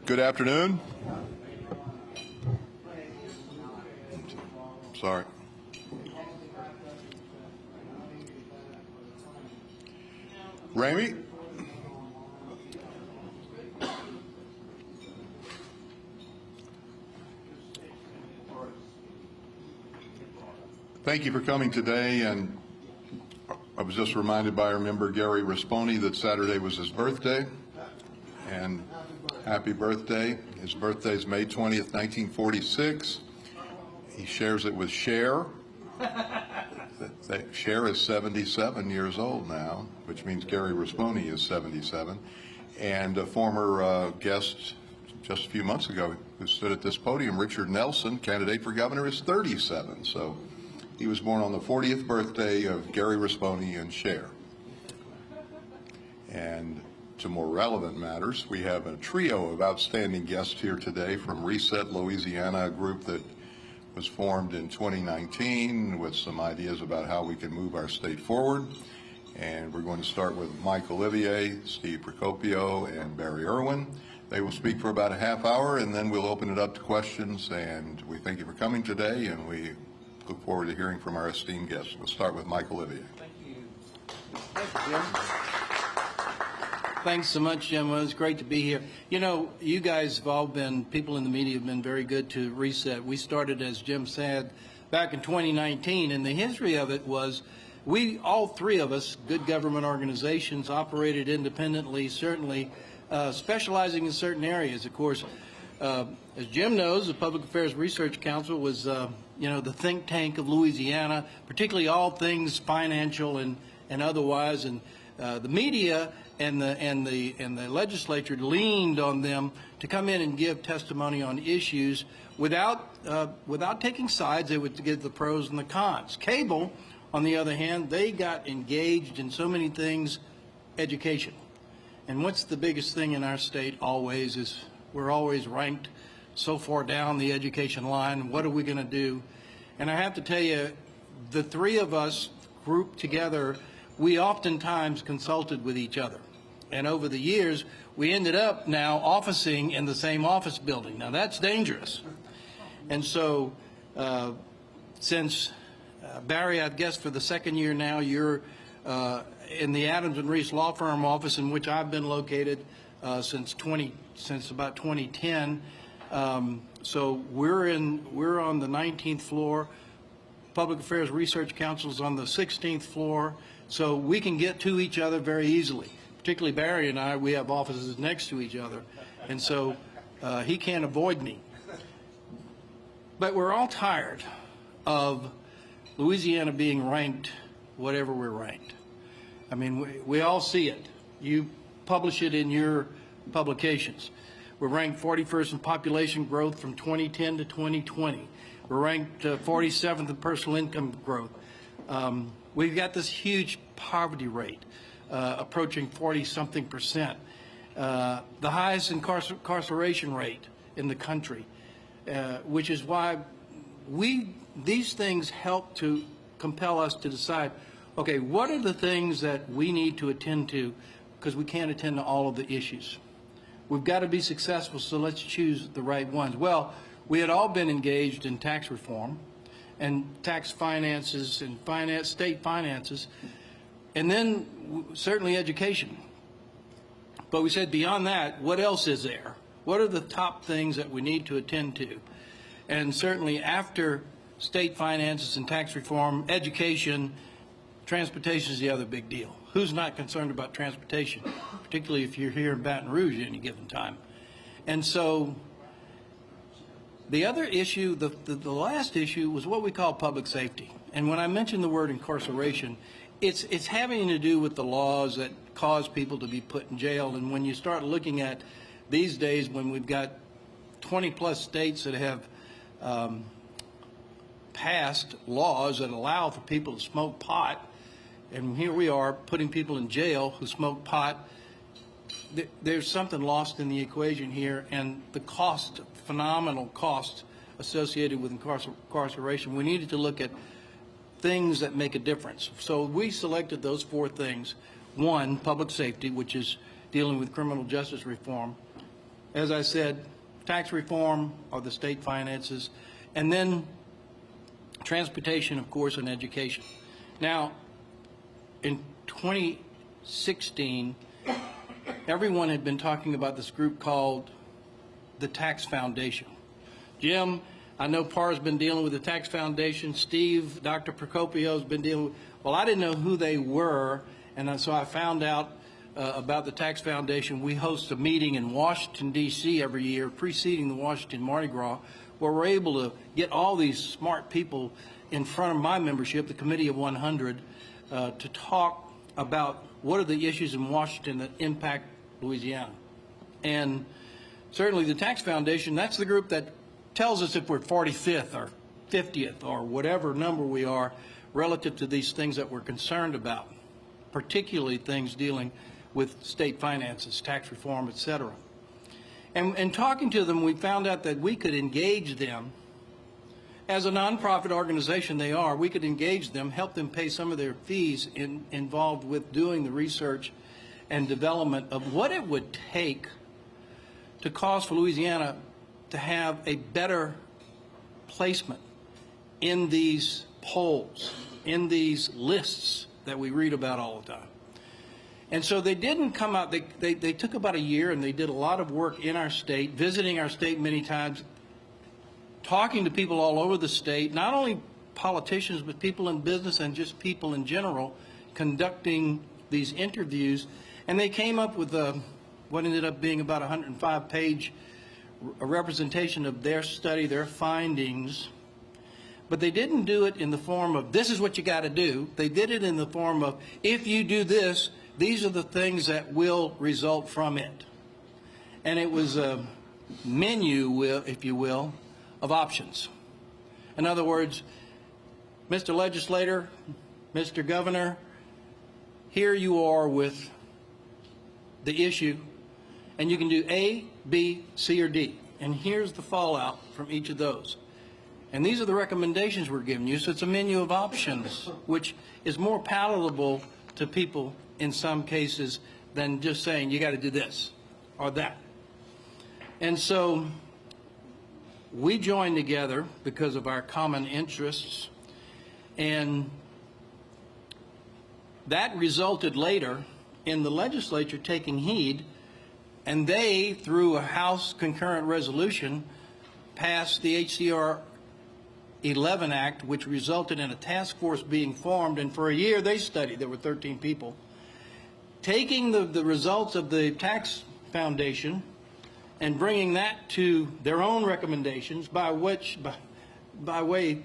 Good afternoon. Sorry. Ramey? Thank you for coming today, and I was just reminded by our member Gary Risponi that Saturday was his birthday, and happy birthday. His birthday is May 20th, 1946. He shares it with Cher. Cher is 77 years old now, which means Gary Risponi is 77. And a former guest just a few months ago who stood at this podium, Richard Nelson, candidate for governor, is 37. So he was born on the 40th birthday of Gary Risponi and Cher. And to more relevant matters, we have a trio of outstanding guests here today from Reset Louisiana, a group that was formed in 2019 with some ideas about how we can move our state forward. And we're going to start with Mike Olivier, Steve Procopio, and Barry Irwin. They will speak for about a half hour, and then we'll open it up to questions. And we thank you for coming today, and we look forward to hearing from our esteemed guests. We'll start with Mike Olivier. Thank you. Thank you, Jim. Thanks so much, Jim. Well, it's great to be here. You know, you guys have all been, people in the media have been very good to Reset. We started, as Jim said, back in 2019, and the history of it was we, all three of us, good government organizations, operated independently, certainly specializing in certain areas. Of course, as Jim knows, the Public Affairs Research Council was, the think tank of Louisiana, particularly all things financial and otherwise, and the media and the legislature leaned on them to come in and give testimony on issues without taking sides. They would give the pros and the cons. CABL, on the other hand, they got engaged in so many things, education. And what's the biggest thing in our state always is we're always ranked so far down the education line. What are we going to do? And I have to tell you, the three of us grouped together, we oftentimes consulted with each other. And over the years, we ended up now officing in the same office building. Now, that's dangerous. And so since, Barry, I've guessed for the second year now, you're in the Adams and Reese Law Firm office, in which I've been located since about 2010. So we're on the 19th floor. Public Affairs Research Council is on the 16th floor, so we can get to each other very easily. Particularly Barry and I, we have offices next to each other, and so he can't avoid me. But we're all tired of Louisiana being ranked whatever we're ranked. I mean, we all see it. You publish it in your publications. We're ranked 41st in population growth from 2010 to 2020. We're ranked 47th in personal income growth. We've got this huge poverty rate, approaching 40-something%. The highest incarceration rate in the country, which is why these things help to compel us to decide, okay, what are the things that we need to attend to, because we can't attend to all of the issues. We've got to be successful, so let's choose the right ones. Well, we had all been engaged in tax reform and tax finances and state finances, and then certainly education. But we said beyond that, what else is there? What are the top things that we need to attend to? And certainly after state finances and tax reform, education, transportation is the other big deal. Who's not concerned about transportation, particularly if you're here in Baton Rouge at any given time? And so the other issue, the last issue, was what we call public safety. And when I mention the word incarceration, it's having to do with the laws that cause people to be put in jail. And when you start looking at these days, when we've got 20-plus states that have passed laws that allow for people to smoke pot, and here we are putting people in jail who smoke pot, there's something lost in the equation here, and the cost, phenomenal cost associated with incarceration. We needed to look at things that make a difference. So we selected those four things. One, public safety, which is dealing with criminal justice reform. As I said, tax reform or the state finances, and then transportation, of course, and education. Now, in 2016, everyone had been talking about this group called the Tax Foundation. Jim, I know Parr's been dealing with the Tax Foundation. Steve, Dr. Procopio's been dealing with, well, I didn't know who they were, and so I found out about the Tax Foundation. We host a meeting in Washington, D.C. every year, preceding the Washington Mardi Gras, where we're able to get all these smart people in front of my membership, the Committee of 100, to talk about what are the issues in Washington that impact Louisiana. And certainly the Tax Foundation, that's the group that tells us if we're 45th or 50th or whatever number we are relative to these things that we're concerned about, particularly things dealing with state finances, tax reform, et cetera. And talking to them, we found out that we could engage them. As a nonprofit organization they are, we could engage them, help them pay some of their fees involved with doing the research and development of what it would take to cause for Louisiana to have a better placement in these polls, in these lists that we read about all the time. And so they didn't come out, they took about a year, and they did a lot of work in our state, visiting our state many times, talking to people all over the state, not only politicians, but people in business and just people in general, conducting these interviews. And they came up with what ended up being about a 105-page representation of their study, their findings. But they didn't do it in the form of, this is what you got to do. They did it in the form of, if you do this, these are the things that will result from it. And it was a menu, if you will, of options. In other words, Mr. Legislator, Mr. Governor, here you are with the issue, and you can do A, B, C, or D. And here's the fallout from each of those. And these are the recommendations we're giving you. So it's a menu of options, which is more palatable to people in some cases than just saying you got to do this or that. And so we joined together because of our common interests, and that resulted later in the legislature taking heed, and they, through a House concurrent resolution, passed the HCR 11 Act, which resulted in a task force being formed, and for a year they studied. There were 13 people. Taking the results of the tax foundation and bringing that to their own recommendations, by way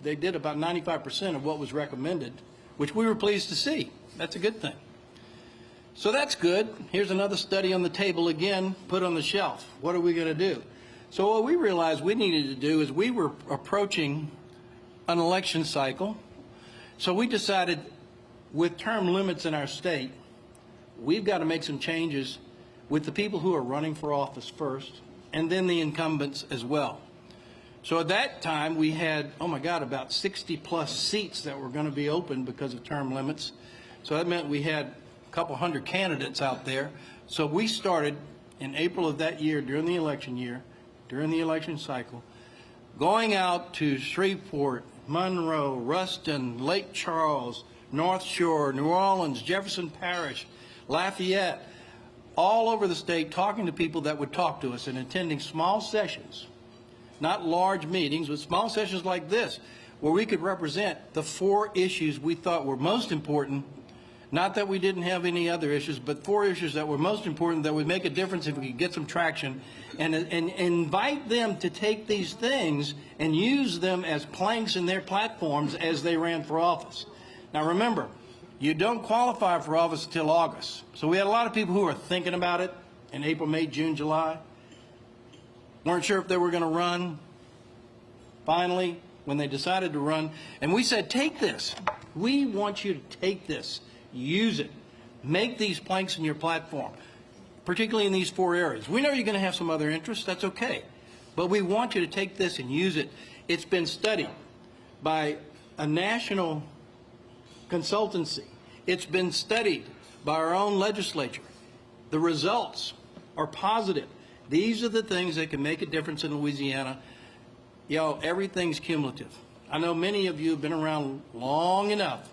they did about 95% of what was recommended, which we were pleased to see. That's a good thing. So that's good. Here's another study on the table again, put on the shelf. What are we going to do? So what we realized we needed to do is we were approaching an election cycle. So we decided, with term limits in our state, we've got to make some changes with the people who are running for office first, and then the incumbents as well. So at that time, we had, oh my God, about 60-plus seats that were going to be open because of term limits. So that meant we had a couple hundred candidates out there. So we started in April of that year, during the election cycle, going out to Shreveport, Monroe, Ruston, Lake Charles, North Shore, New Orleans, Jefferson Parish, Lafayette, all over the state, talking to people that would talk to us and attending small sessions, not large meetings, but small sessions like this, where we could represent the 4 issues we thought were most important. Not that we didn't have any other issues, but 4 issues that were most important, that would make a difference if we could get some traction, and invite them to take these things and use them as planks in their platforms as they ran for office. Now remember, you don't qualify for office until August. So we had a lot of people who were thinking about it in April, May, June, July. Weren't sure if they were going to run. Finally, when they decided to run, and we said, take this. We want you to take this. Use it. Make these planks in your platform, particularly in these 4 areas. We know you're going to have some other interests. That's okay. But we want you to take this and use it. It's been studied by a national consultancy. It's been studied by our own legislature. The results are positive. These are the things that can make a difference in Louisiana. You know, everything's cumulative. I know many of you have been around long enough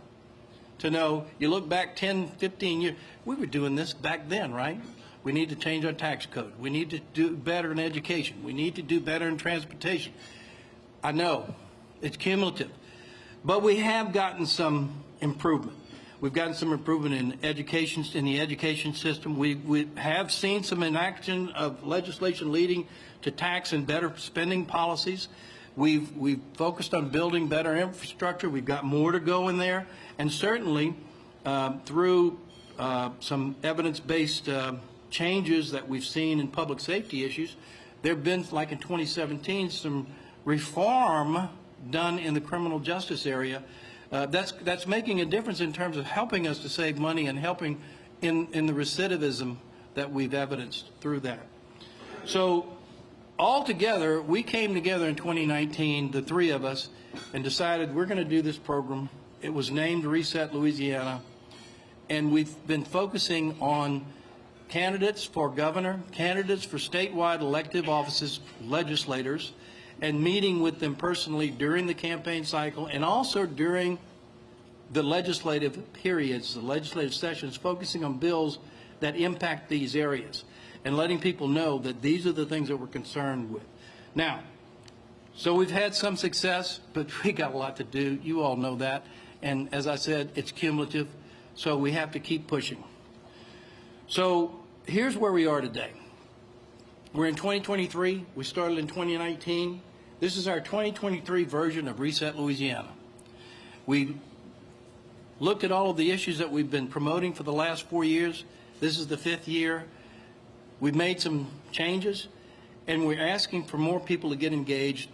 to know, you look back 10, 15 years, we were doing this back then, right? We need to change our tax code. We need to do better in education. We need to do better in transportation. I know, it's cumulative. But we have gotten some improvement. We've gotten some improvement in education, in the education system. We have seen some inaction of legislation leading to tax and better spending policies. We've focused on building better infrastructure. We've got more to go in there. And certainly through some evidence-based changes that we've seen in public safety issues, there have been, like in 2017, some reform done in the criminal justice area that's making a difference in terms of helping us to save money and helping in the recidivism that we've evidenced through that. So altogether, we came together in 2019, the 3 of us, and decided we're going to do this program. It was named Reset Louisiana, and we've been focusing on candidates for governor, candidates for statewide elective offices, legislators, and meeting with them personally during the campaign cycle and also during the legislative periods, the legislative sessions, focusing on bills that impact these areas and letting people know that these are the things that we're concerned with. Now, so we've had some success, but we got a lot to do. You all know that. And as I said, it's cumulative, so we have to keep pushing. So here's where we are today. We're in 2023. We started in 2019. This is our 2023 version of Reset Louisiana. We looked at all of the issues that we've been promoting for the last 4 years. This is the 5th year. We've made some changes, and we're asking for more people to get engaged,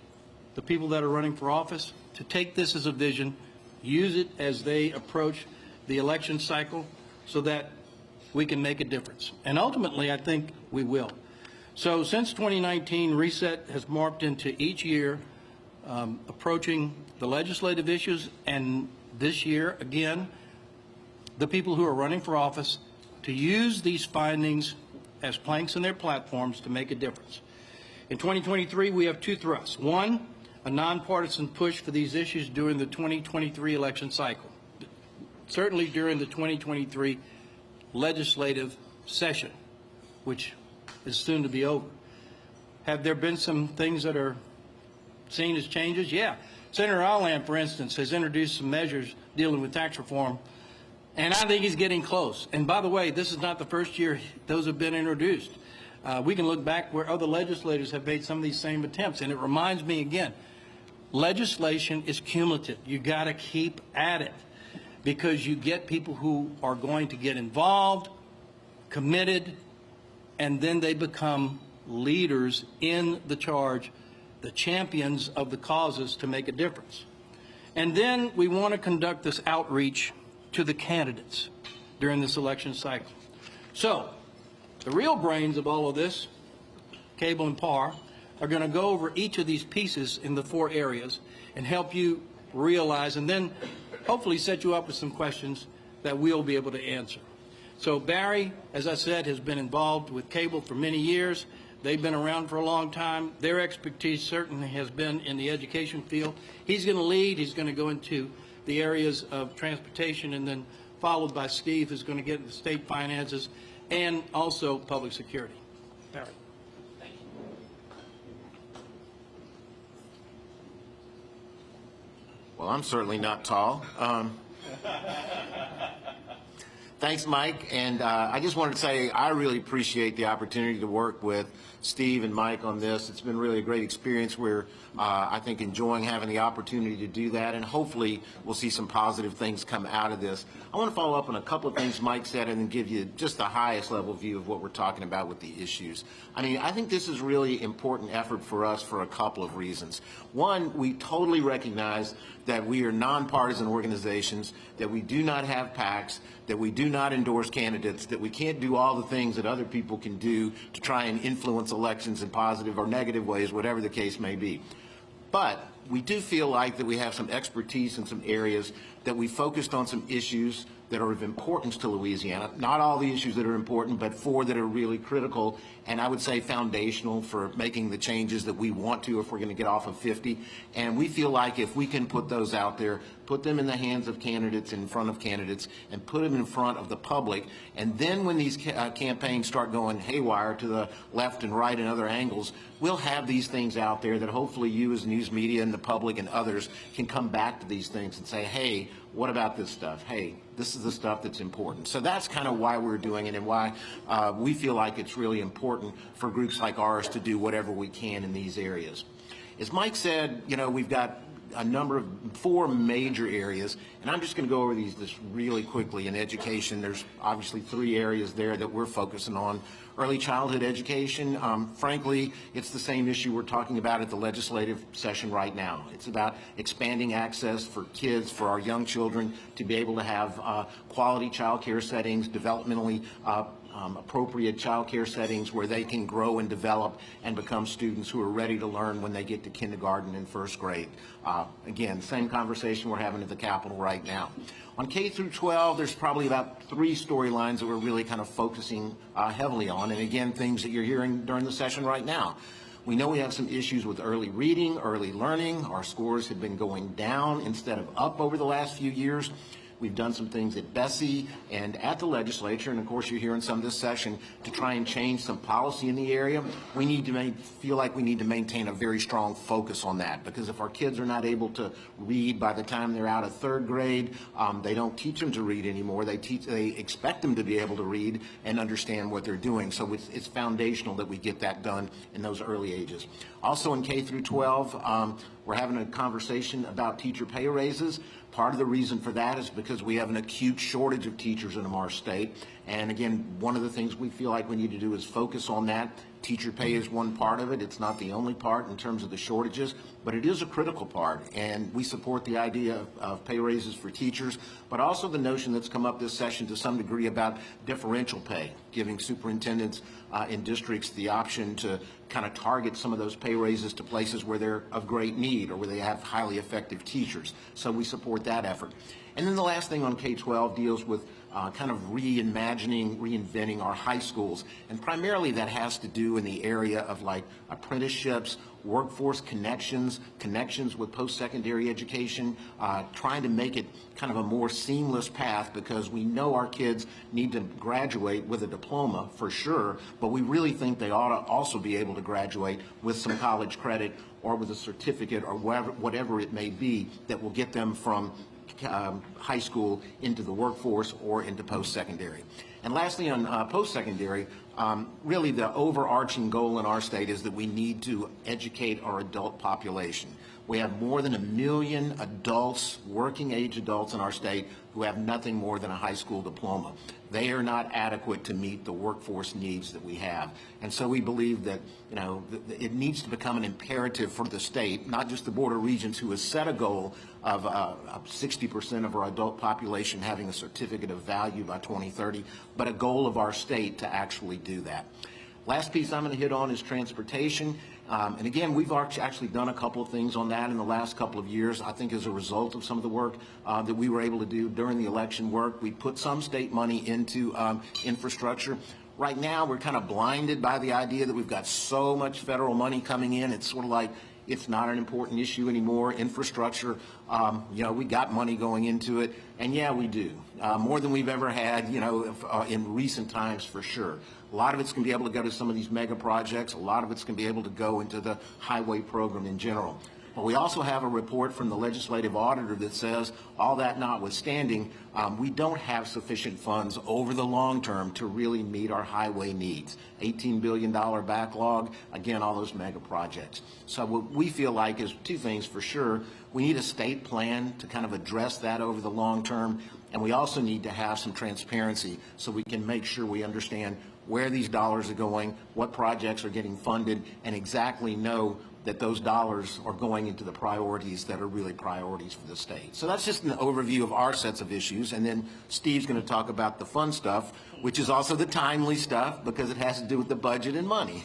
the people that are running for office, to take this as a vision, use it as they approach the election cycle so that we can make a difference. And ultimately, I think we will. So since 2019, Reset has morphed into each year approaching the legislative issues, and this year, again, the people who are running for office to use these findings as planks in their platforms to make a difference. In 2023, we have 2 thrusts. One, a nonpartisan push for these issues during the 2023 election cycle, certainly during the 2023 legislative session, which is soon to be over. Have there been some things that are seen as changes? Yeah. Senator Allam, for instance, has introduced some measures dealing with tax reform, and I think he's getting close. And by the way, this is not the first year those have been introduced. We can look back where other legislators have made some of these same attempts, and it reminds me again, legislation is cumulative. You got to keep at it because you get people who are going to get involved, committed, and then they become leaders in the charge, the champions of the causes to make a difference. And then we want to conduct this outreach to the candidates during this election cycle. So the real brains of all of this, CABL and PAR, are going to go over each of these pieces in the 4 areas and help you realize, and then hopefully set you up with some questions that we'll be able to answer. So Barry, as I said, has been involved with CABL for many years. They've been around for a long time. Their expertise certainly has been in the education field. He's going to lead. He's going to go into the areas of transportation, and then followed by Steve, who's going to get into state finances and also public security. Barry. Thank you. Well, I'm certainly not tall. Thanks, Mike. And I just wanted to say I really appreciate the opportunity to work with Steve and Mike on this. It's been really a great experience. We're, I think, enjoying having the opportunity to do that, and hopefully we'll see some positive things come out of this. I want to follow up on a couple of things Mike said and then give you just the highest level view of what we're talking about with the issues. I mean, I think this is really important effort for us for a couple of reasons. One, we totally recognize that we are nonpartisan organizations, that we do not have PACs, that we do not endorse candidates, that we can't do all the things that other people can do to try and influence elections in positive or negative ways, whatever the case may be. But we do feel like that we have some expertise in some areas, that we focused on some issues that are of importance to Louisiana. Not all the issues that are important, but 4 that are really critical, and I would say foundational for making the changes that we want to if we're going to get off of 50. And we feel like if we can put those out there, put them in the hands of candidates, in front of candidates, and put them in front of the public, and then when these campaigns start going haywire to the left and right and other angles, we'll have these things out there that hopefully you as news media and the public and others can come back to these things and say, hey, what about this stuff? Hey, this is the stuff that's important. So that's kind of why we're doing it, and why we feel like it's really important for groups like ours to do whatever we can in these areas. As Mike said, you know, we've got a number of 4 major areas, and I'm just going to go over these just really quickly. In education, there's obviously 3 areas there that we're focusing on. Early childhood education, frankly, it's the same issue we're talking about at the legislative session right now. It's about expanding access for kids, for our young children, to be able to have quality child care settings, developmentally appropriate child care settings where they can grow and develop and become students who are ready to learn when they get to kindergarten and 1st grade. Again, same conversation we're having at the Capitol right now. On K through 12, there's probably about 3 storylines that we're really kind of focusing heavily on, and again, things that you're hearing during the session right now. We know we have some issues with early reading, early learning. Our scores have been going down instead of up over the last few years. We've done some things at Bessie and at the legislature, and of course you're hearing some of this session, to try and change some policy in the area. We need to feel like we need to maintain a very strong focus on that, because if our kids are not able to read by the time they're out of 3rd grade, they don't teach them to read anymore. They expect them to be able to read and understand what they're doing. So it's foundational that we get that done in those early ages. Also in K through 12, we're having a conversation about teacher pay raises. Part of the reason for that is because we have an acute shortage of teachers in our state. And again, one of the things we feel like we need to do is focus on that. Teacher pay is one part of it. It's not the only part in terms of the shortages, but it is a critical part. And we support the idea of pay raises for teachers, but also the notion that's come up this session to some degree about differential pay, giving superintendents in districts the option to kind of target some of those pay raises to places where they're of great need or where they have highly effective teachers. So we support that effort. And then the last thing on K-12 deals with kind of reinventing our high schools. And primarily that has to do in the area of like apprenticeships, workforce connections with post-secondary education, trying to make it kind of a more seamless path, because we know our kids need to graduate with a diploma for sure, but we really think they ought to also be able to graduate with some college credit or with a certificate or whatever it may be that will get them from high school into the workforce or into post-secondary. And lastly, on post-secondary, really the overarching goal in our state is that we need to educate our adult population. We have more than 1 million adults, working age adults in our state, who have nothing more than a high school diploma. They are not adequate to meet the workforce needs that we have. And so we believe that, you know, it needs to become an imperative for the state, not just the Board of Regents, who has set a goal of 60% of our adult population having a certificate of value by 2030, but a goal of our state to actually do that. Last piece I'm going to hit on is transportation. And again, we've actually done a couple of things on that in the last couple of years. I think as a result of some of the work that we were able to do during the election work, we put some state money into infrastructure. Right now, we're kind of blinded by the idea that we've got so much federal money coming in. It's sort of like it's not an important issue anymore. Infrastructure, you know, we got money going into it, and yeah, we do. More than we've ever had, you know, in recent times for sure. A lot of it's going to be able to go to some of these mega projects. A lot of it's going to be able to go into the highway program in general. But we also have a report from the legislative auditor that says, all that notwithstanding, we don't have sufficient funds over the long term to really meet our highway needs. $18 billion backlog, again, all those mega projects. So what we feel like is two things for sure. We need a state plan to kind of address that over the long term, and we also need to have some transparency so we can make sure we understand where these dollars are going, what projects are getting funded, and exactly know that those dollars are going into the priorities that are really priorities for the state. So that's just an overview of our sets of issues, and then Steve's going to talk about the fun stuff, which is also the timely stuff because it has to do with the budget and money.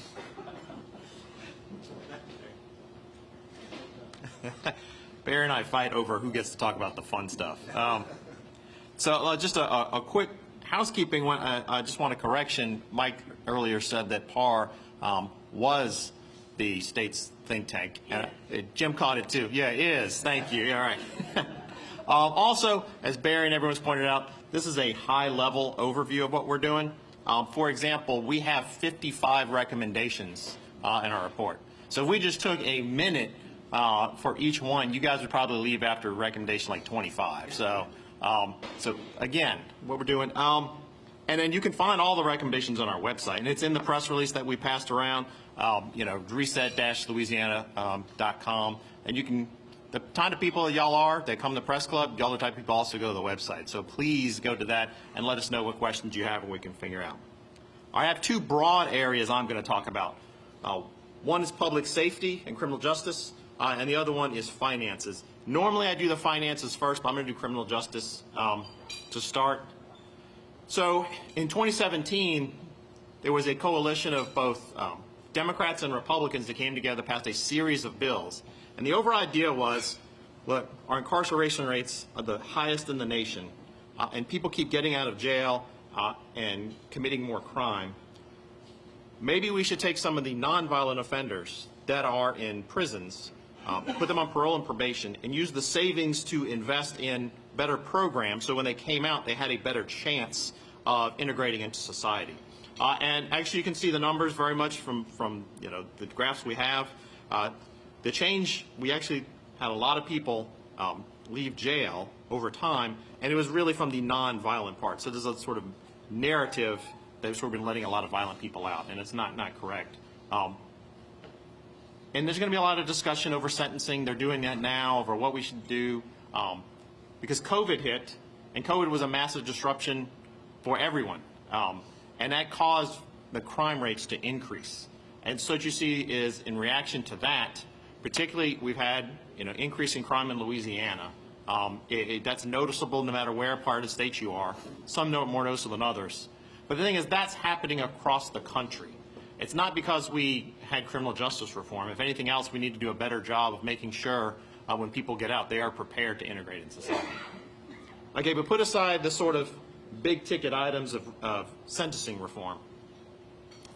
Barry and I fight over who gets to talk about the fun stuff. So just a quick housekeeping one. I just want a correction. Mike earlier said that PAR was the state's think tank. And Jim caught it too. Yeah, it is. Thank you. All right. Also, as Barry and everyone's pointed out, this is a high-level overview of what we're doing. For example, we have 55 recommendations in our report. So if we just took a minute for each one, you guys would probably leave after recommendation like 25. So again, what we're doing. And then you can find all the recommendations on our website, and it's in the press release that we passed around, you know, reset-louisiana.com. And you can, the kind of people that y'all are that come to the press club, y'all are the type of people also go to the website. So please go to that and let us know what questions you have and we can figure out. I have two broad areas I'm going to talk about. One is public safety and criminal justice, and the other one is finances. Normally I do the finances first, but I'm going to do criminal justice to start. So in 2017, there was a coalition of both Democrats and Republicans that came together, passed a series of bills. And the overall idea was, look, our incarceration rates are the highest in the nation, and people keep getting out of jail and committing more crime. Maybe we should take some of the nonviolent offenders that are in prisons, put them on parole and probation, and use the savings to invest in better programs so when they came out, they had a better chance of integrating into society. And actually, you can see the numbers very much from you know, the graphs we have. The change, we actually had a lot of people leave jail over time, and it was really from the non-violent part. So there's a sort of narrative that we've sort of been letting a lot of violent people out, and it's not correct. And there's going to be a lot of discussion over sentencing. They're doing that now over what we should do, because COVID hit, and COVID was a massive disruption for everyone, and that caused the crime rates to increase. And so what you see is, in reaction to that, particularly we've had, you know, increasing crime in Louisiana. That's noticeable no matter where part of the state you are. Some more noticeable than others. But the thing is, that's happening across the country. It's not because we had criminal justice reform. If anything else, we need to do a better job of making sure when people get out, they are prepared to integrate in society. Okay, but put aside the sort of big ticket items of sentencing reform.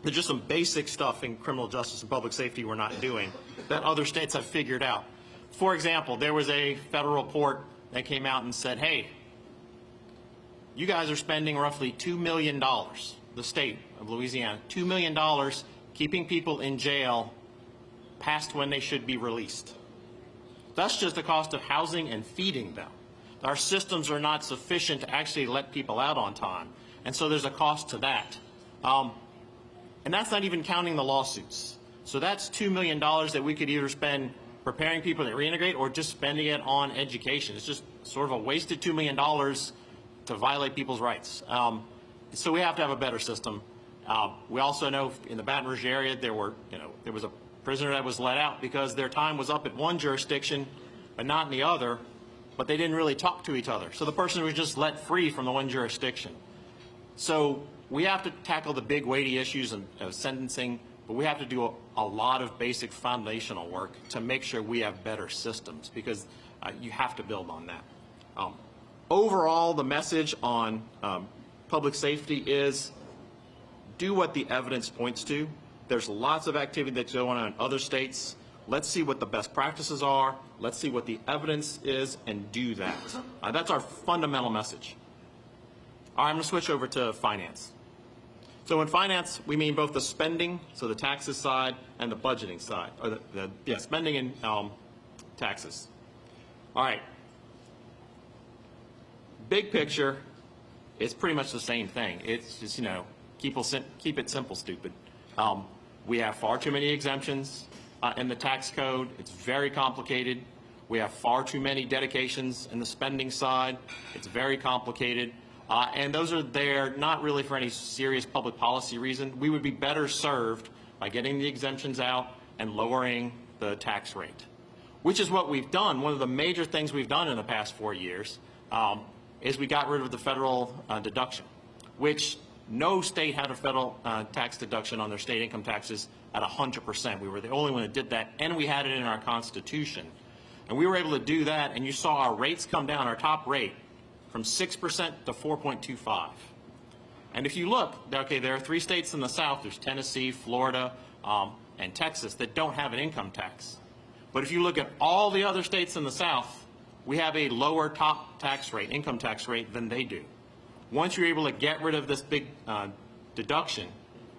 There's just some basic stuff in criminal justice and public safety we're not doing that other states have figured out. For example, there was a federal report that came out and said, hey, you guys are spending roughly $2 million, the state of Louisiana, $2 million keeping people in jail past when they should be released. That's just the cost of housing and feeding them. Our systems are not sufficient to actually let people out on time, and so there's a cost to that. And that's not even counting the lawsuits. So that's $2 million that we could either spend preparing people to reintegrate or just spending it on education. It's just sort of a wasted $2 million to violate people's rights. So we have to have a better system. We also know in the Baton Rouge area there was a prisoner that was let out because their time was up at one jurisdiction but not in the other, but they didn't really talk to each other. So the person was just let free from the one jurisdiction. So we have to tackle the big weighty issues of sentencing, but we have to do a lot of basic foundational work to make sure we have better systems, because you have to build on that. Overall, the message on public safety is do what the evidence points to. There's lots of activity that's going on in other states. Let's see what the best practices are. Let's see what the evidence is and do that. That's our fundamental message. All right, I'm going to switch over to finance. So in finance, we mean both the spending, so the taxes side, and the budgeting side, or the spending and taxes. All right. Big picture, it's pretty much the same thing. It's just, keep it simple, stupid. We have far too many exemptions in the tax code. It's very complicated. We have far too many dedications in the spending side. It's very complicated. And those are there not really for any serious public policy reason. We would be better served by getting the exemptions out and lowering the tax rate, which is what we've done. One of the major things we've done in the past 4 years is we got rid of the federal deduction, which no state had a federal tax deduction on their state income taxes at 100%. We were the only one that did that, and we had it in our Constitution. And we were able to do that, and you saw our rates come down, our top rate, from 6% to 4.25. And if you look, okay, there are 3 states in the South. There's Tennessee, Florida, and Texas that don't have an income tax. But if you look at all the other states in the South, we have a lower top tax rate, income tax rate, than they do. Once you're able to get rid of this big deduction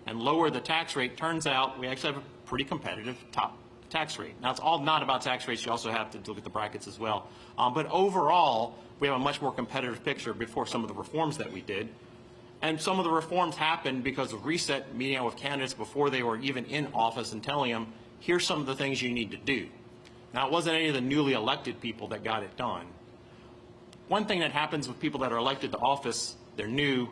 and lower the tax rate, turns out we actually have a pretty competitive top tax rate. Now, it's all not about tax rates. You also have to look at the brackets as well. But overall, we have a much more competitive picture before some of the reforms that we did. And some of the reforms happened because of Reset meeting out with candidates before they were even in office and telling them, here's some of the things you need to do. Now, it wasn't any of the newly elected people that got it done. One thing that happens with people that are elected to office, they're new,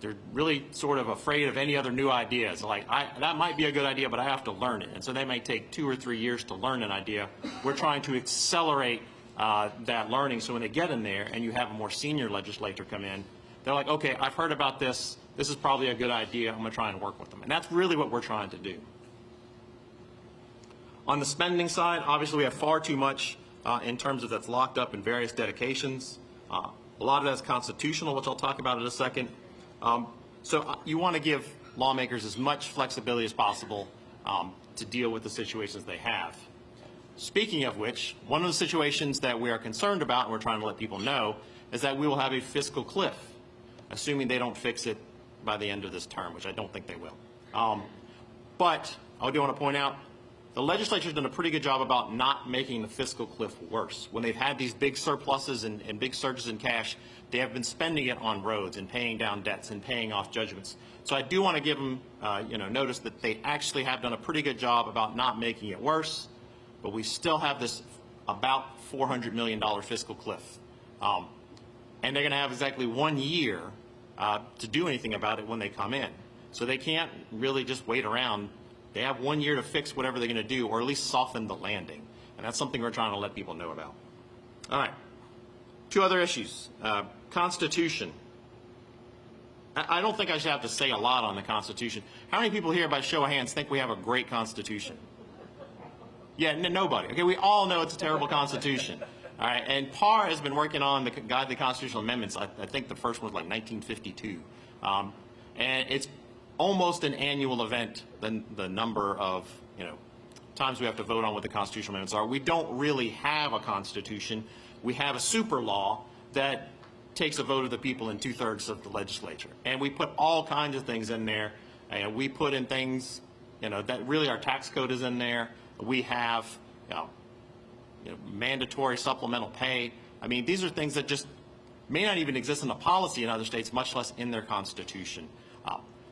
they're really sort of afraid of any other new ideas. Like, that might be a good idea, but I have to learn it. And so they may take 2 or 3 years to learn an idea. We're trying to accelerate that learning, so when they get in there and you have a more senior legislator come in, they're like, okay, I've heard about this. This is probably a good idea. I'm going to try and work with them. And that's really what we're trying to do. On the spending side, obviously we have far too much in terms of that's locked up in various dedications. A lot of that's constitutional, which I'll talk about in a second. So you want to give lawmakers as much flexibility as possible to deal with the situations they have. Speaking of which, one of the situations that we are concerned about, and we're trying to let people know, is that we will have a fiscal cliff, assuming they don't fix it by the end of this term, which I don't think they will. But I do want to point out, the legislature's done a pretty good job about not making the fiscal cliff worse. When they've had these big surpluses and big surges in cash, they have been spending it on roads and paying down debts and paying off judgments. So I do want to give them notice that they actually have done a pretty good job about not making it worse, but we still have this about $400 million fiscal cliff. And they're going to have exactly 1 year to do anything about it when they come in. So they can't really just wait around. They have 1 year to fix whatever they're going to do, or at least soften the landing. And that's something we're trying to let people know about. All right. 2 other issues. Constitution. I don't think I should have to say a lot on the Constitution. How many people here, by show of hands, think we have a great Constitution? Yeah, nobody. Okay, we all know it's a terrible Constitution. All right, and PAR has been working on the Guide to the Constitutional Amendments. I think the first one was like 1952. And it's almost an annual event, the number of, times we have to vote on what the constitutional amendments are. We don't really have a constitution. We have a super law that takes a vote of the people in 2/3 of the legislature. And we put all kinds of things in there. And we put in things, that really our tax code is in there. We have, mandatory supplemental pay. I mean, these are things that just may not even exist in a policy in other states, much less in their constitution.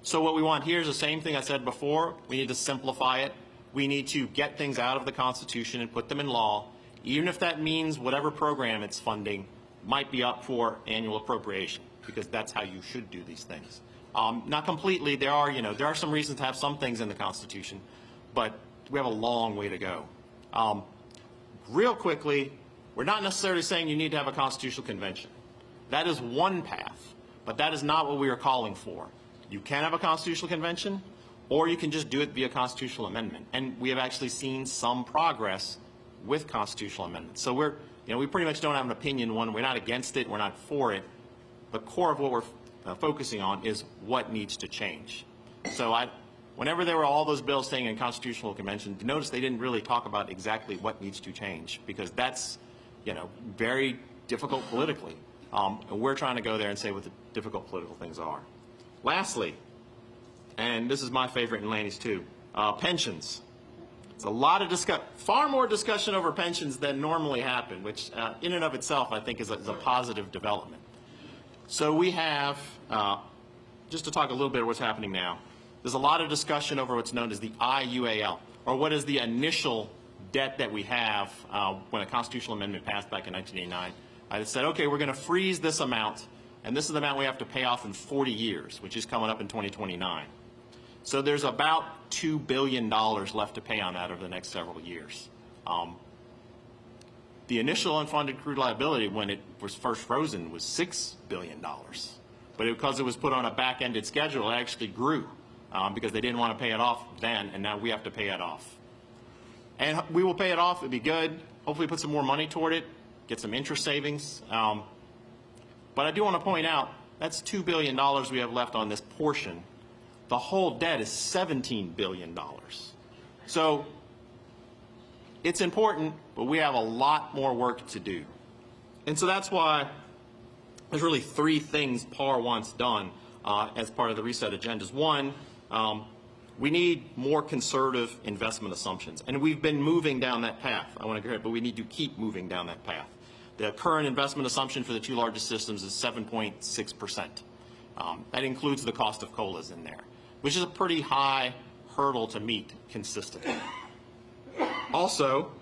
So what we want here is the same thing I said before. We need to simplify it. We need to get things out of the Constitution and put them in law, even if that means whatever program it's funding might be up for annual appropriation, because that's how you should do these things. Not completely. There are some reasons to have some things in the Constitution, but we have a long way to go. Real quickly, we're not necessarily saying you need to have a constitutional convention. That is one path, but that is not what we are calling for. You can have a constitutional convention, or you can just do it via constitutional amendment. And we have actually seen some progress with constitutional amendments. So we pretty much don't have an opinion one. We're not against it. We're not for it. The core of what we're focusing on is what needs to change. So whenever there were all those bills saying in constitutional convention, notice they didn't really talk about exactly what needs to change, because that's, very difficult politically. And we're trying to go there and say what the difficult political things are. Lastly, and this is my favorite in Lanny's too, pensions. It's a lot of far more discussion over pensions than normally happen, which in and of itself I think is a positive development. So we have, just to talk a little bit of what's happening now, there's a lot of discussion over what's known as the IUAL, or what is the initial debt that we have when a constitutional amendment passed back in 1989. It said, okay, we're going to freeze this amount, and this is the amount we have to pay off in 40 years, which is coming up in 2029. So there's about $2 billion left to pay on that over the next several years. The initial unfunded accrued liability when it was first frozen was $6 billion. But because it was put on a back-ended schedule, it actually grew because they didn't want to pay it off then, and now we have to pay it off. And we will pay it off. It'd be good. Hopefully put some more money toward it, get some interest savings. But I do want to point out, that's $2 billion we have left on this portion. The whole debt is $17 billion. So it's important, but we have a lot more work to do. And so that's why there's really three things PAR wants done as part of the reset agendas. One, we need more conservative investment assumptions. And we've been moving down that path. I want to go ahead, but we need to keep moving down that path. The current investment assumption for the two largest systems is 7.6%. That includes the cost of COLAs in there, which is a pretty high hurdle to meet consistently. Also,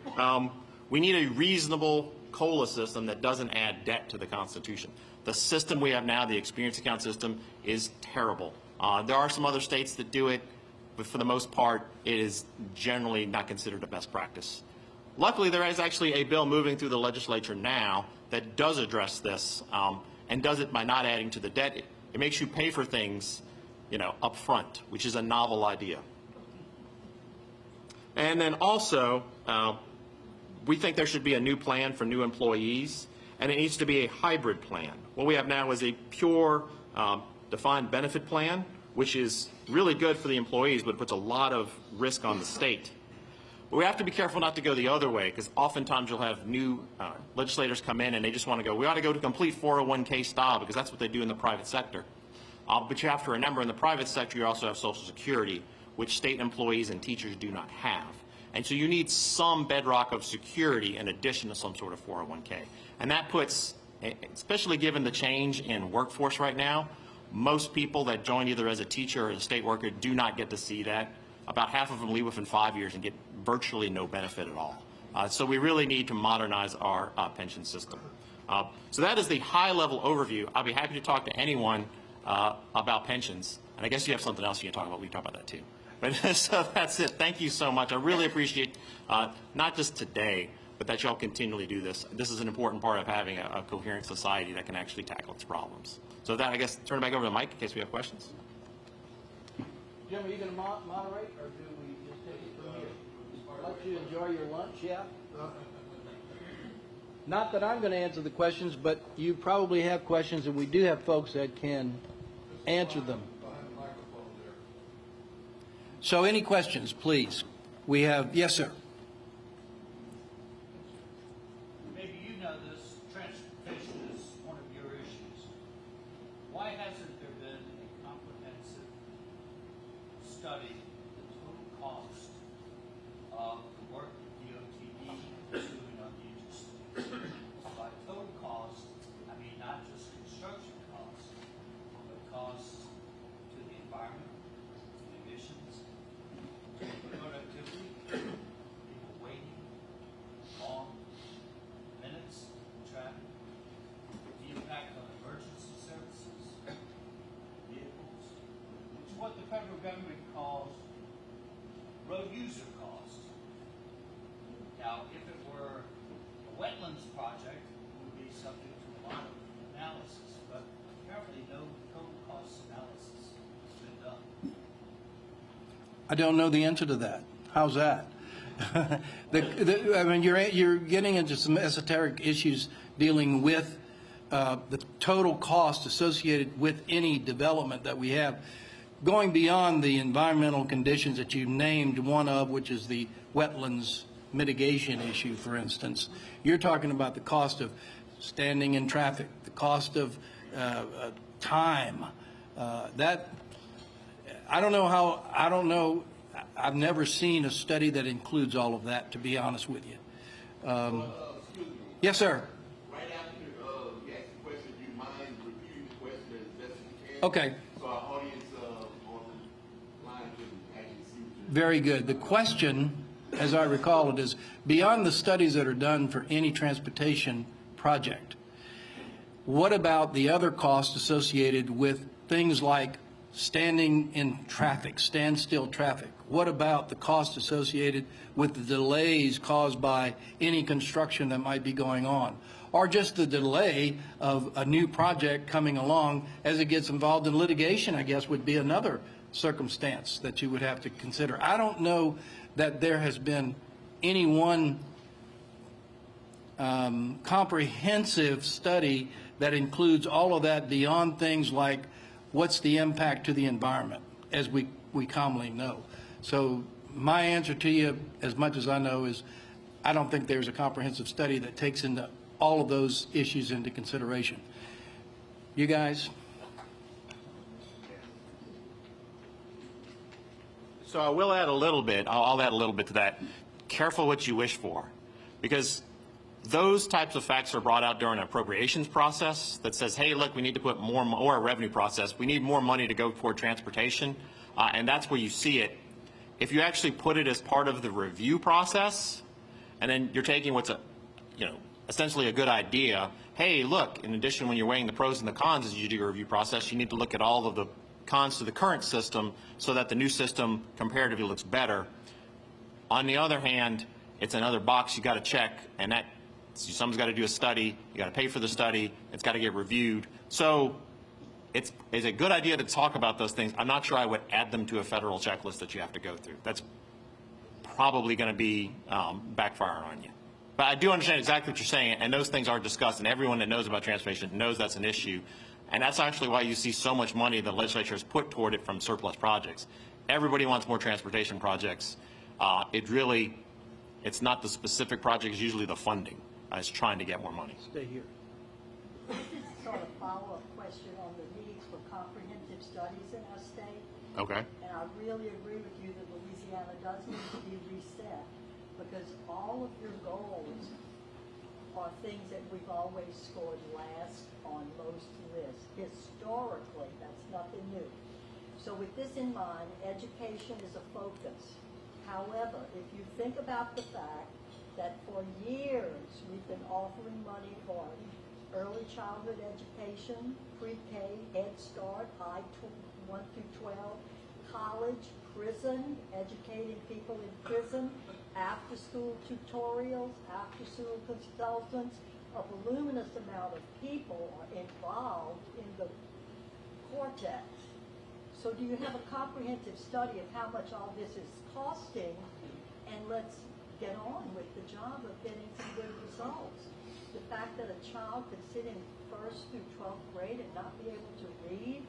we need a reasonable COLA system that doesn't add debt to the Constitution. The system we have now, the experience account system, is terrible. There are some other states that do it, but for the most part, it is generally not considered a best practice. Luckily, there is actually a bill moving through the legislature now that does address this and does it by not adding to the debt. It makes you pay for things, up front, which is a novel idea. And then also, we think there should be a new plan for new employees, and it needs to be a hybrid plan. What we have now is a pure defined benefit plan, which is really good for the employees, but puts a lot of risk on the state. But we have to be careful not to go the other way, because oftentimes you'll have new legislators come in and they just want to go, we ought to go to complete 401k style, because that's what they do in the private sector. But you have to remember, in the private sector, you also have Social Security, which state employees and teachers do not have. And so you need some bedrock of security in addition to some sort of 401k. And that puts, especially given the change in workforce right now, most people that join either as a teacher or as a state worker do not get to see that. About half of them leave within 5 years and get virtually no benefit at all. So we really need to modernize our pension system. So that is the high-level overview. I'll be happy to talk to anyone about pensions. And I guess you have something else you can talk about. We can talk about that too. But so that's it. Thank you so much. I really appreciate not just today, but that y'all continually do this. This is an important part of having a coherent society that can actually tackle its problems. So with that, I guess, turn it back over to Mike in case we have questions. Jim, are you going to moderate, or do we just take it from here? Let you enjoy your lunch, yeah? Not that I'm going to answer the questions, but you probably have questions, and we do have folks that can answer them. So any questions, please? We have, yes, sir. Maybe you know this, transportation is one of your issues. Why hasn't there been a comprehensive study of the total cost of the work that DOTD is doing on the interstate? By total cost, I mean not just construction costs, but costs to the environment, to emissions, to productivity, people waiting, long minutes, traffic, the impact on emergency services, vehicles, which is what the federal government calls road user cost. Now, if it were a wetlands project, it would be subject to a lot of analysis, but apparently no total cost analysis has been done. I don't know the answer to that. How's that? I mean, you're getting into some esoteric issues dealing with the total cost associated with any development that we have, going beyond the environmental conditions that you named one of, which is the wetlands mitigation issue, for instance. You're talking about the cost of standing in traffic, the cost of time. I don't know. I've never seen a study that includes all of that, to be honest with you. Excuse me. Yes, sir. Right after you ask the question, do you mind repeating the question as best you can? Okay. So our audience on the line can actually see what you're Very good. The question, as I recall it, is beyond the studies that are done for any transportation project, what about the other costs associated with things like standing in traffic, standstill traffic? What about the cost associated with the delays caused by any construction that might be going on? Or just the delay of a new project coming along as it gets involved in litigation, I guess, would be another circumstance that you would have to consider. I don't know that there has been any one comprehensive study that includes all of that beyond things like what's the impact to the environment, as we commonly know. So my answer to you, as much as I know, is I don't think there's a comprehensive study that takes into all of those issues into consideration. You guys? So I will add a little bit. I'll add a little bit to that. Careful what you wish for, because those types of facts are brought out during an appropriations process that says, hey, look, we need to put more, or a revenue process, we need more money to go toward transportation, and that's where you see it. If you actually put it as part of the review process, and then you're taking what's essentially a good idea, hey, look, in addition, when you're weighing the pros and the cons as you do your review process, you need to look at all of the cons to the current system so that the new system comparatively looks better. On the other hand, it's another box you got to check, and that someone's got to do a study, you got to pay for the study, it's got to get reviewed. So it's a good idea to talk about those things. I'm not sure I would add them to a federal checklist that you have to go through. That's probably going to be backfiring on you. But I do understand exactly what you're saying, and those things are discussed, and everyone that knows about transportation knows that's an issue. And that's actually why you see so much money the legislature has put toward it from surplus projects. Everybody wants more transportation projects. It's not the specific project, it's usually the funding. It's trying to get more money. Stay here. This is sort of follow-up question on the needs for comprehensive studies in our state. Okay. And I really agree with you that Louisiana does need to be reset, because all of your goals are things that we've always scored last on most lists. Historically, that's nothing new. So with this in mind, education is a focus. However, if you think about the fact that for years we've been offering money for early childhood education, pre-K, Head Start, I-1 through 12, college, prison, educating people in prison, after-school tutorials, after-school consultants, a voluminous amount of people are involved in the cortex. So do you have a comprehensive study of how much all this is costing? And let's get on with the job of getting some good results. the fact that a child could sit in 1st through 12th grade and not be able to read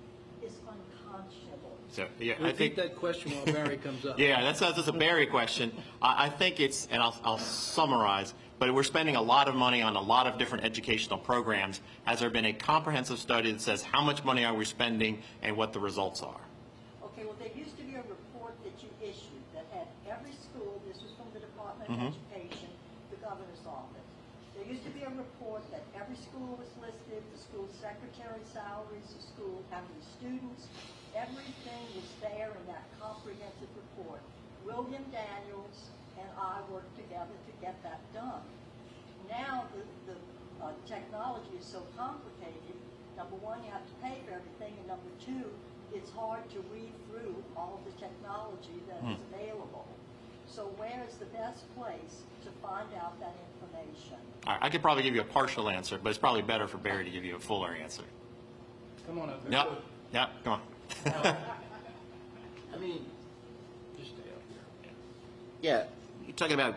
is unconscionable. So, yeah, I Repeat think that question while Barry comes up. Yeah, that's a Barry question. I think it's, and I'll summarize, but we're spending a lot of money on a lot of different educational programs. Has there been a comprehensive study that says how much money are we spending and what the results are? Okay, well, there used to be a report that you issued that had every school, this was from the Department of Education, the governor's office. There used to be a report that every school was listed, the school secretary salaries, the school, how many students, everything was there in that comprehensive report. William Daniels and I worked together to get that done. Now the technology is so complicated. Number one, you have to pay for everything, and number two, it's hard to read through all of the technology that is available. So where is the best place to find out that information? I could probably give you a partial answer, but it's probably better for Barry to give you a fuller answer. Come on up there. Yep, come on. I mean, Just stay up here. yeah, you're talking about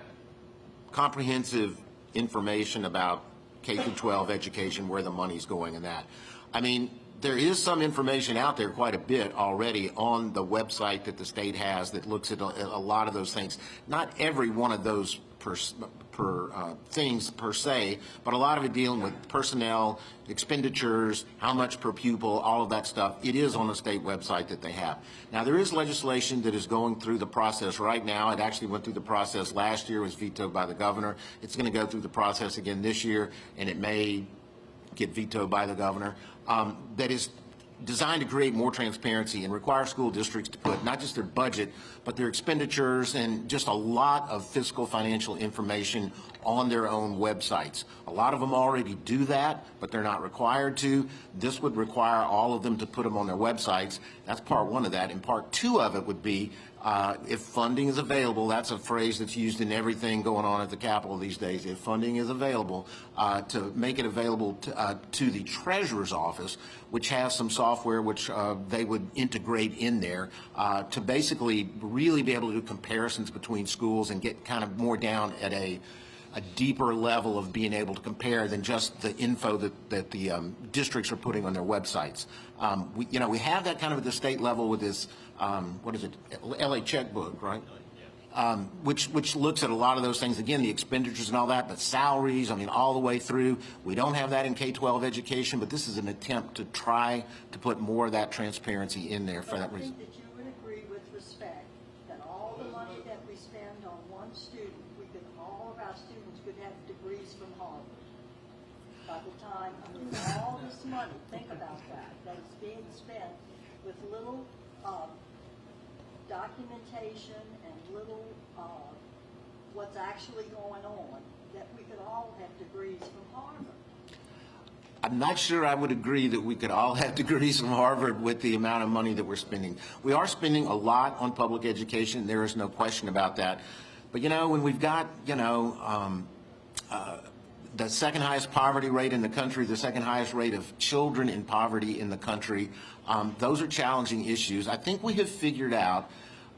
comprehensive information about K through 12 education, where the money's going and that. I mean, there is some information out there, quite a bit already, on the website that the state has that looks at a lot of those things. Not every one of those things per se, but a lot of it dealing with personnel, expenditures, how much per pupil, all of that stuff. It is on the state website that they have. Now, there is legislation that is going through the process right now. It actually went through the process last year, was vetoed by the governor. It's going to go through the process again this year, and it may get vetoed by the governor. That is designed to create more transparency and require school districts to put not just their budget, but their expenditures and just a lot of fiscal financial information on their own websites. A lot of them already do that, but they're not required to. This would require all of them to put them on their websites. That's part one of that. And part two of it would be if funding is available. That's a phrase that's used in everything going on at the Capitol these days. If funding is available, to make it available to the Treasurer's Office, which has some software which they would integrate in there to basically really be able to do comparisons between schools and get kind of more down at a deeper level of being able to compare than just the info that the districts are putting on their websites. We have that kind of at the state level with this, what is it, LA checkbook, right? Which looks at a lot of those things, again, the expenditures and all that, but salaries, I mean, all the way through. We don't have that in K-12 education, but this is an attempt to try to put more of that transparency in there for that reason. I think that you would agree with respect that all the money that we spend on one student, all of our students could have degrees from Harvard. By the time, I mean, all this money, think about that is being spent with little documentation and little what's actually going on, that we could all have degrees from Harvard. I'm not sure I would agree that we could all have degrees from Harvard with the amount of money that we're spending. We are spending a lot on public education. There is no question about that. But, when we've got, the second highest poverty rate in the country, the second highest rate of children in poverty in the country, those are challenging issues. I think we have figured out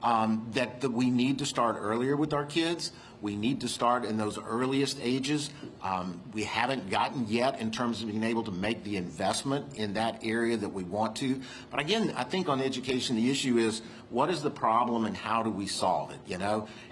that we need to start earlier with our kids. We need to start in those earliest ages. We haven't gotten yet in terms of being able to make the investment in that area that we want to. But again, I think on education, the issue is what is the problem and how do we solve it,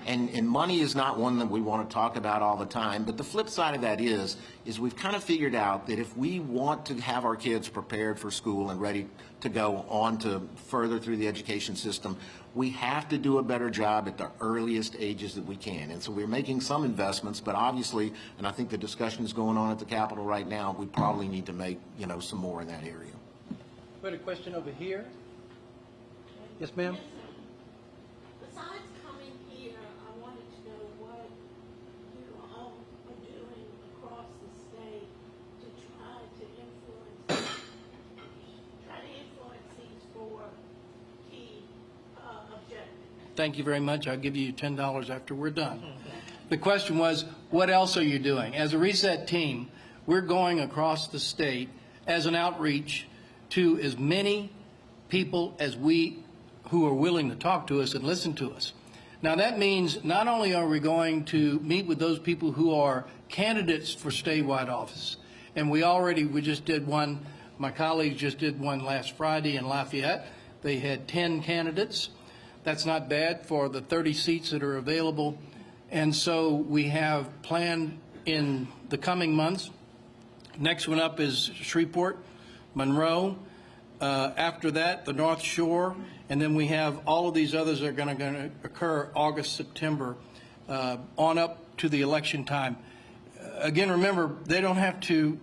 And money is not one that we want to talk about all the time. But the flip side of that is we've kind of figured out that if we want to have our kids prepared for school and ready to go on to further through the education system, we have to do a better job at the earliest ages that we can. And so we're making some investments, but obviously, and I think the discussion is going on at the Capitol right now, we probably need to make, some more in that area. We had a question over here. Yes, ma'am? Besides coming here, I wanted to know what you all are doing across the state to try to influence these four key objectives. Thank you very much. I'll give you $10 after we're done. The question was, what else are you doing? As a Reset team, we're going across the state as an outreach to as many people as who are willing to talk to us and listen to us. Now, that means not only are we going to meet with those people who are candidates for statewide office, and we just did one, my colleagues just did one last Friday in Lafayette. They had 10 candidates. That's not bad for the 30 seats that are available. And so we have planned in the coming months. Next one up is Shreveport, Monroe. After that, the North Shore, and then we have all of these others that are going to occur August, September, on up to the election time. Again, remember, they don't have to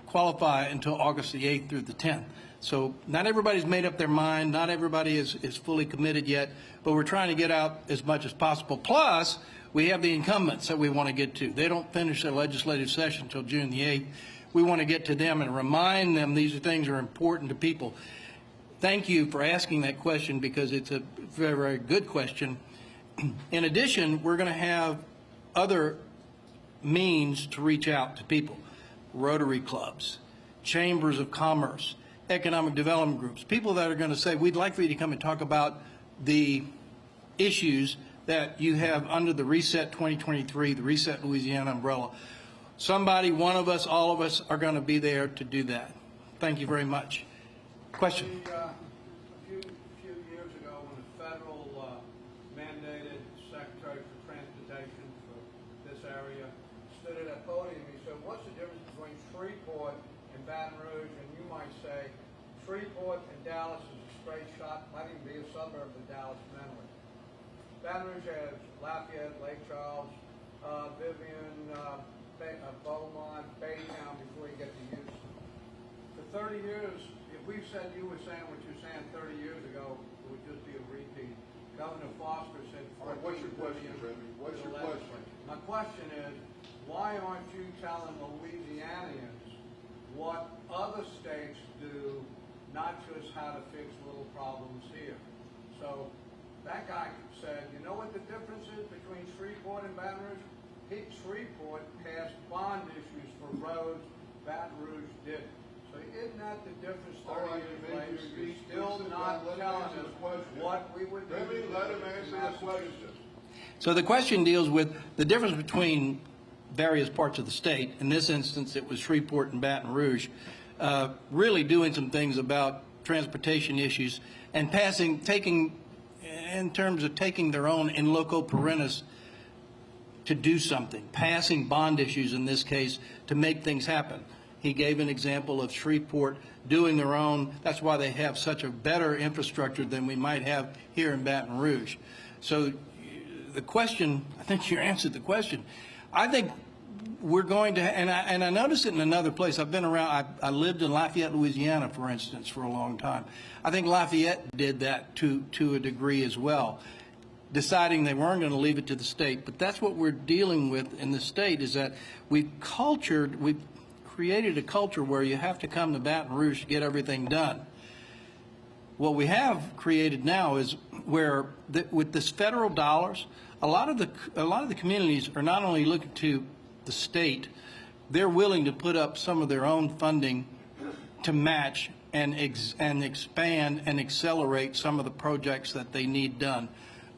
qualify until August the 8th through the 10th. So not everybody's made up their mind. Not everybody is fully committed yet, but we're trying to get out as much as possible. Plus, we have the incumbents that we want to get to. They don't finish their legislative session until June the 8th. We want to get to them and remind them these things are important to people. Thank you for asking that question, because it's a very, very good question. In addition, we're going to have other means to reach out to people. Rotary clubs, chambers of commerce, economic development groups, people that are going to say, we'd like for you to come and talk about the issues that you have under the Reset 2023, the Reset Louisiana umbrella. Somebody, one of us, all of us are going to be there to do that. Thank you very much. Question? A few years ago, when the federal mandated Secretary for Transportation for this area stood at a podium, he said, what's the difference between Shreveport and Baton Rouge? And you might say, Shreveport and Dallas is a straight shot, might even be a suburb of Dallas mentally. Baton Rouge has Lafayette, Lake Charles, Vivian, Beaumont, Baytown before you get to Houston. For 30 years, if we said you were saying what you're saying 30 years ago, it would just be a repeat. Governor Foster said, All right, what's your question, Remy? What's your question? My question is, why aren't you telling Louisianians what other states do, not just how to fix little problems here? So that guy said, you know what the difference is between Shreveport and Baton Rouge? Shreveport passed bond issues for roads, Baton Rouge didn't. So isn't that the difference 30 years later? You're still not telling us what we would do. Let him answer the question. So the question deals with the difference between various parts of the state. In this instance, it was Shreveport and Baton Rouge, really doing some things about transportation issues and taking their own in loco parentis to do something, passing bond issues in this case to make things happen. He gave an example of Shreveport doing their own. That's why they have such a better infrastructure than we might have here in Baton Rouge. So the question, I think you answered the question. I think we're going to, and I noticed it in another place. I've been around, I lived in Lafayette, Louisiana, for instance, for a long time. I think Lafayette did that to a degree as well, deciding they weren't going to leave it to the state. But that's what we're dealing with in the state, is that we've created a culture where you have to come to Baton Rouge to get everything done. What we have created now is where, with this federal dollars, a lot of the communities are not only looking to the state, they're willing to put up some of their own funding to match and expand and accelerate some of the projects that they need done.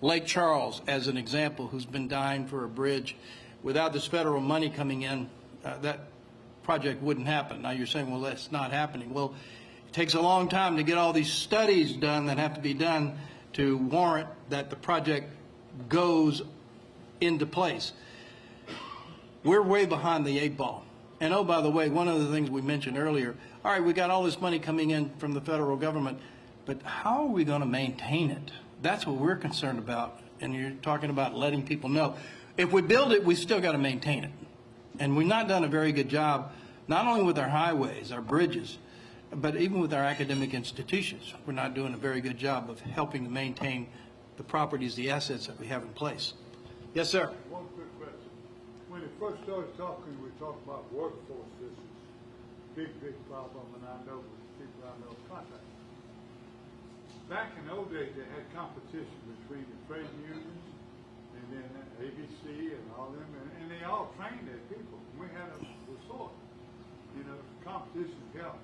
Lake Charles, as an example, who's been dying for a bridge, without this federal money coming in, that project wouldn't happen. Now you're saying, well, that's not happening. Well, it takes a long time to get all these studies done that have to be done to warrant that the project goes into place. We're way behind the 8 ball. And oh, by the way, one of the things we mentioned earlier, all right, we got all this money coming in from the federal government, but how are we going to maintain it? That's what we're concerned about. And you're talking about letting people know. If we build it, we still got to maintain it. And we've not done a very good job, not only with our highways, our bridges, but even with our academic institutions. We're not doing a very good job of helping to maintain the properties, the assets that we have in place. Yes, sir. One quick question. When it first started talking, we talked about workforce issues. Big problem, and I know people I know contact. Back in those days, they had competition between the trade unions and then ABC and all them, and they all trained their people. We had a resort, competition helped.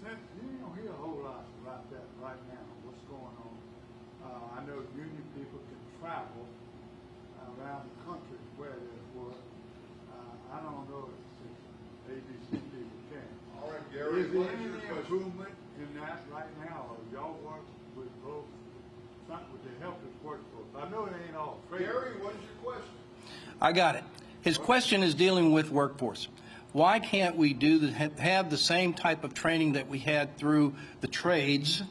You don't hear a whole lot about that right now, what's going on. I know union people travel around the country where there's work. I don't know if ABC people can. All right, Gary, Is there what is any your question? improvement in that right now, or y'all work with both, something with the helpless workforce? I know it ain't all free. Gary, what is your question? I got it. His question is dealing with workforce. Why can't we have the same type of training that we had through the trades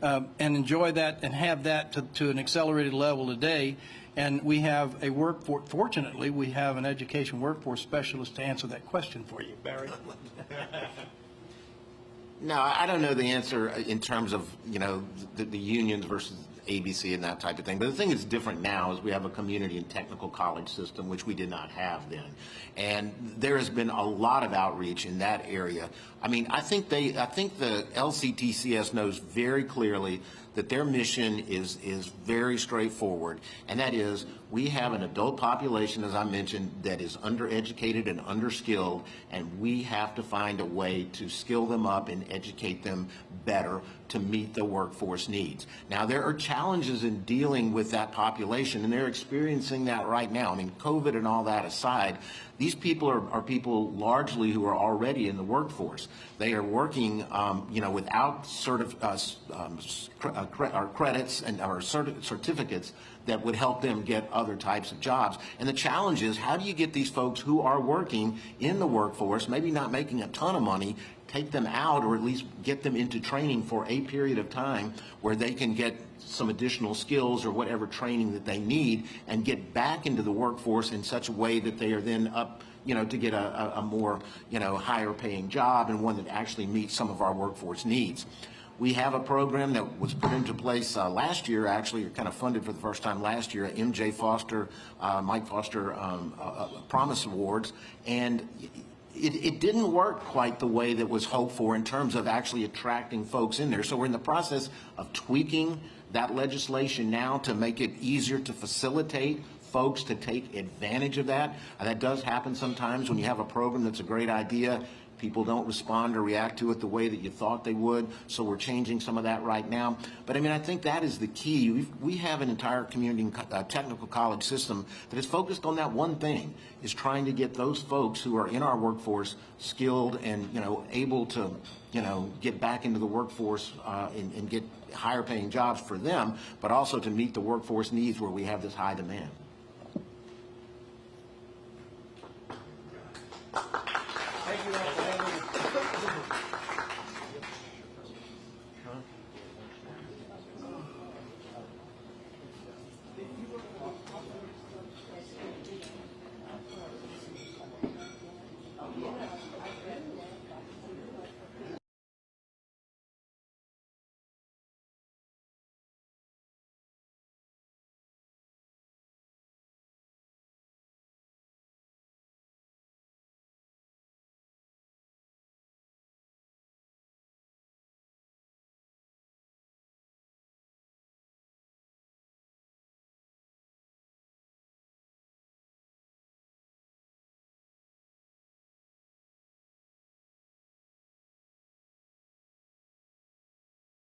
and enjoy that and have that to an accelerated level today? And we have a workforce, fortunately, we have an education workforce specialist to answer that question for you, Barry. No, I don't know the answer in terms of, the unions versus ABC and that type of thing. But the thing that's different now is we have a community and technical college system, which we did not have then. And there has been a lot of outreach in that area. I mean, I think the LCTCS knows very clearly that their mission is very straightforward, and that is we have an adult population, as I mentioned, that is undereducated and underskilled, and we have to find a way to skill them up and educate them better to meet the workforce needs. Now, there are challenges in dealing with that population, and they're experiencing that right now. I mean, COVID and all that aside, these people are people largely who are already in the workforce. They are working, without credits and or certificates that would help them get other types of jobs. And the challenge is, how do you get these folks who are working in the workforce, maybe not making a ton of money, take them out or at least get them into training for a period of time where they can get some additional skills or whatever training that they need and get back into the workforce in such a way that they are then up, to get a more, higher paying job and one that actually meets some of our workforce needs. We have a program that was put into place last year, actually, kind of funded for the first time last year, MJ Foster, Mike Foster Promise Awards, and it didn't work quite the way that was hoped for in terms of actually attracting folks in there. So we're in the process of tweaking that legislation now to make it easier to facilitate folks to take advantage of that. That does happen sometimes when you have a program that's a great idea. People don't respond or react to it the way that you thought they would, so we're changing some of that right now. But I mean, I think that is the key. We have an entire community and technical college system that is focused on that one thing, is trying to get those folks who are in our workforce skilled and, able to, get back into the workforce and get higher paying jobs for them, but also to meet the workforce needs where we have this high demand.